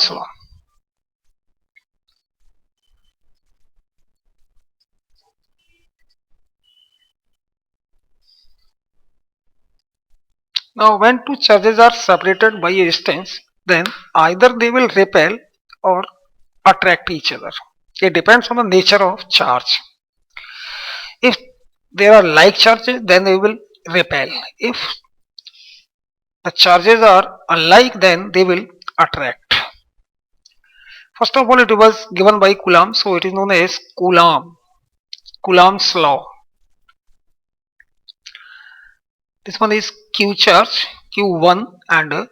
Coulomb's law. Now, when two charges are separated by a distance, then either they will repel or attract each other. It depends on the nature of charge. If there are like charges, then they will repel. If the charges are alike, then they will attract. First of all, it was given by Coulomb, so it is known as Coulomb's law. This one is Q charge, Q1, and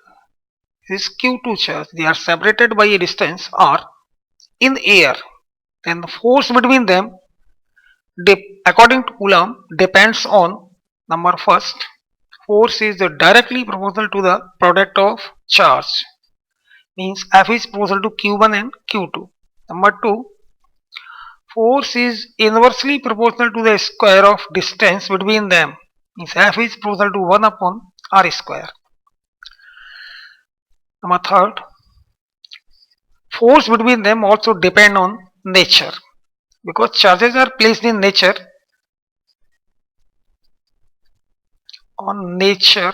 this Q2 charge. They are separated by a distance r in air. Then the force between them, according to Coulomb, depends on number first. Force is directly proportional to the product of charge. Means F is proportional to Q1 and Q2. Number two, force is inversely proportional to the square of distance between them. Means F is proportional to 1 upon R square. Number third, force between them also depend on nature. Because charges are placed in nature on nature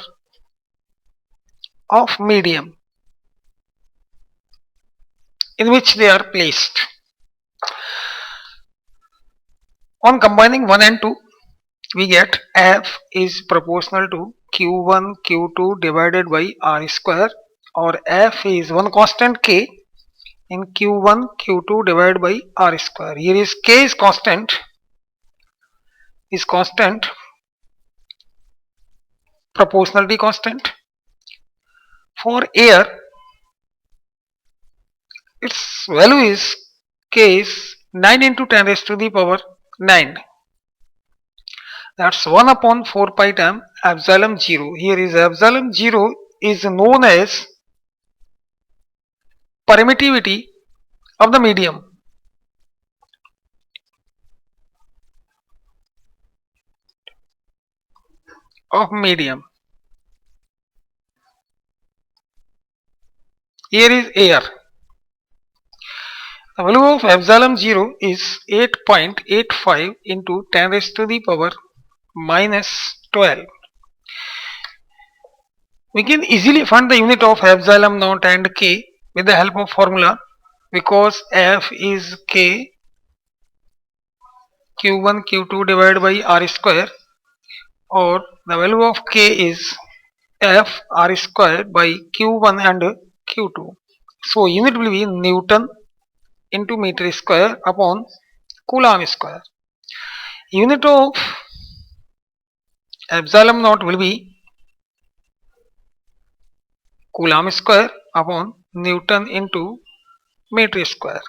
of medium in which they are placed. On combining 1 and 2, we get F is proportional to Q1 Q2 divided by R square, or F is one constant K in Q1 Q2 divided by R square. Here is K is constant, proportionality constant. For air, its value is K is 9 into 10 raised to the power 9. That's 1 upon 4 pi times epsilon 0. Here is epsilon 0 is known as permittivity of the medium. Here is air. The value of epsilon 0 is 8.85 into 10 raised to the power minus 12. We can easily find the unit of epsilon naught and K with the help of formula, because F is K Q1 Q2 divided by R square, or the value of K is F R square by Q1 and Q2. So unit will be Newton into meter square upon Coulomb square. Unit of epsilon naught will be Coulomb square upon Newton into meter square.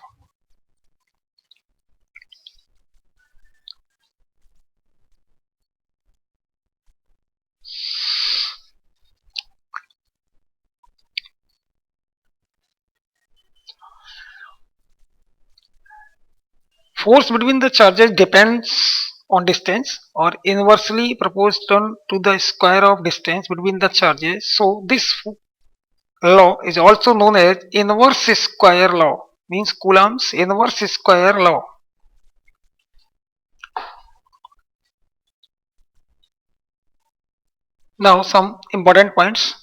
Force between the charges depends on distance or inversely proportional to the square of distance between the charges. So this law is also known as inverse square law, means Coulomb's inverse square law. Now some important points.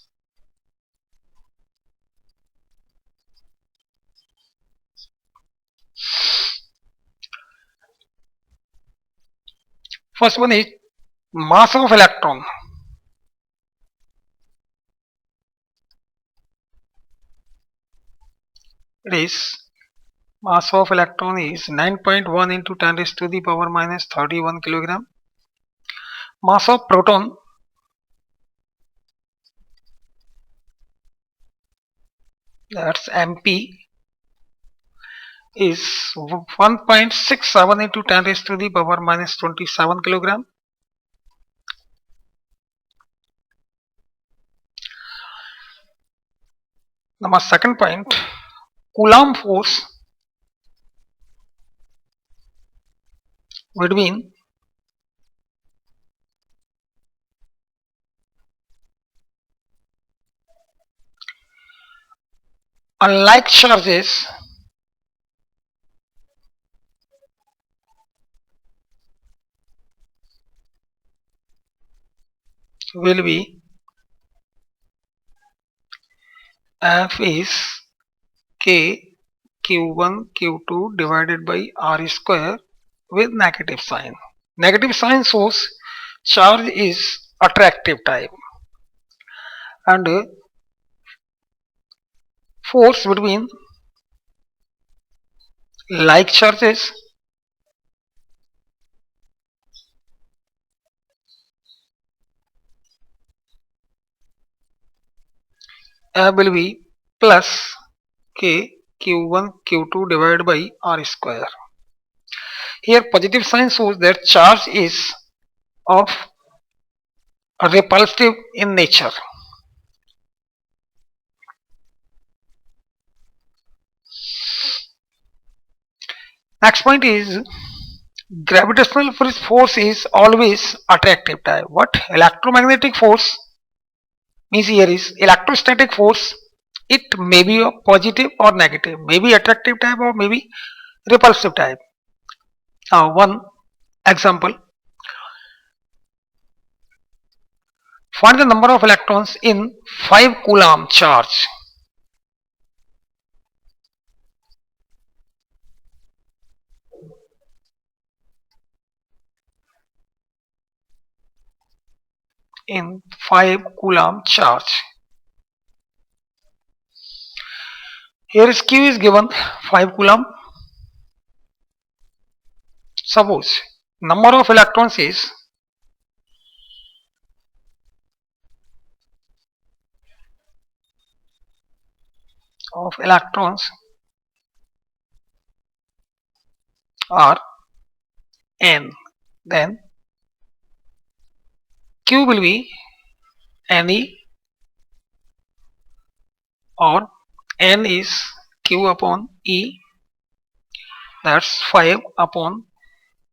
First one is mass of electron. It is mass of electron is 9.1 into 10 raised to the power minus 31 kilogram. Mass of proton that's MP is 1.67 into 10 raised to the power minus 27 kilogram. Now second point, Coulomb force between unlike charges will be F is K Q1 Q2 divided by R square with negative sign. Negative sign shows charge is attractive type, and force between like charges will be plus K Q1 Q2 divided by R square. Here positive sign shows that charge is of repulsive in nature. Next point is gravitational force is always attractive type. What electromagnetic force means here is electrostatic force. It may be a positive or negative, maybe attractive type or maybe repulsive type. Now one example, find the number of electrons in 5 Coulomb charge. In 5 Coulomb charge. Here is Q is given 5 Coulomb. Suppose number of electrons is are n, then Q will be Ne, or n is Q upon E, that's 5 upon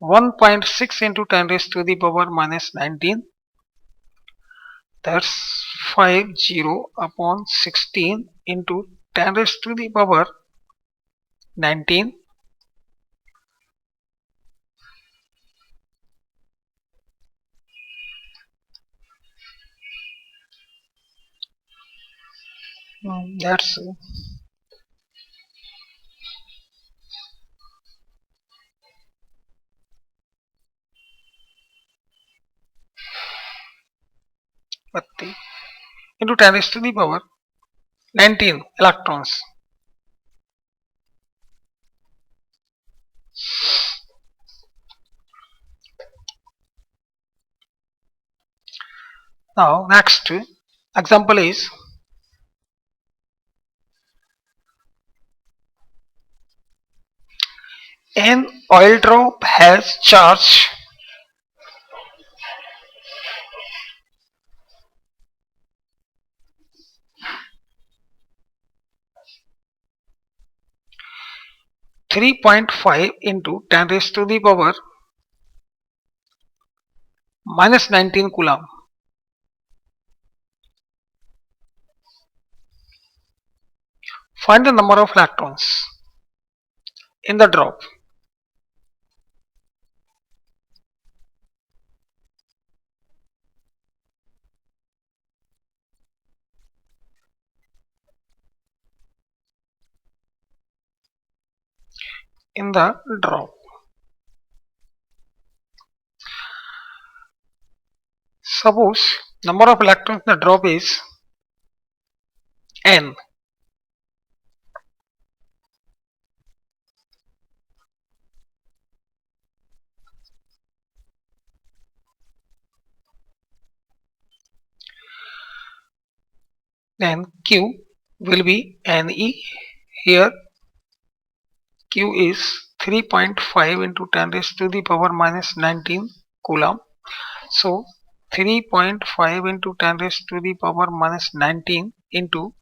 1.6 into 10 raised to the power minus 19, that's 50 upon 16 into 10 raised to the power 19. That's into 10 raised to the power 19 electrons. Now next example is an oil drop has charge 3.5 into 10 raised to the power minus 19 Coulomb. Find the number of electrons in the drop. In the drop. Suppose number of electrons in the drop is n. Then Q will be Ne. Here Q is 3.5 into 10 raised to the power minus 19 Coulomb. So 3.5 into 10 raised to the power minus 19 into,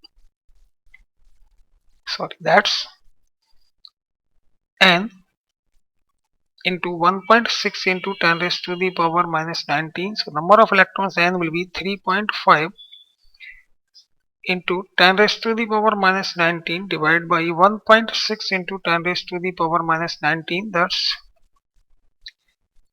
that's n into 1.6 into 10 raised to the power minus 19. So number of electrons n will be 3.5 into 10 raised to the power minus 19 divided by 1.6 into 10 raised to the power minus 19, that's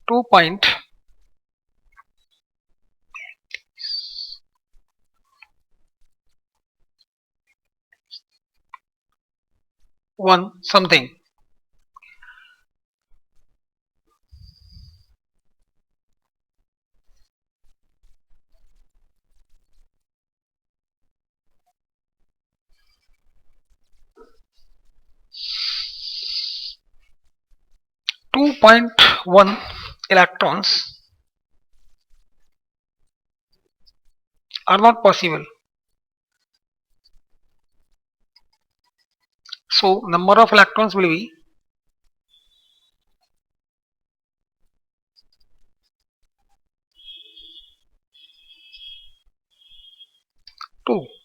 2.1 something. 2.1 electrons are not possible. So number of electrons will be 2.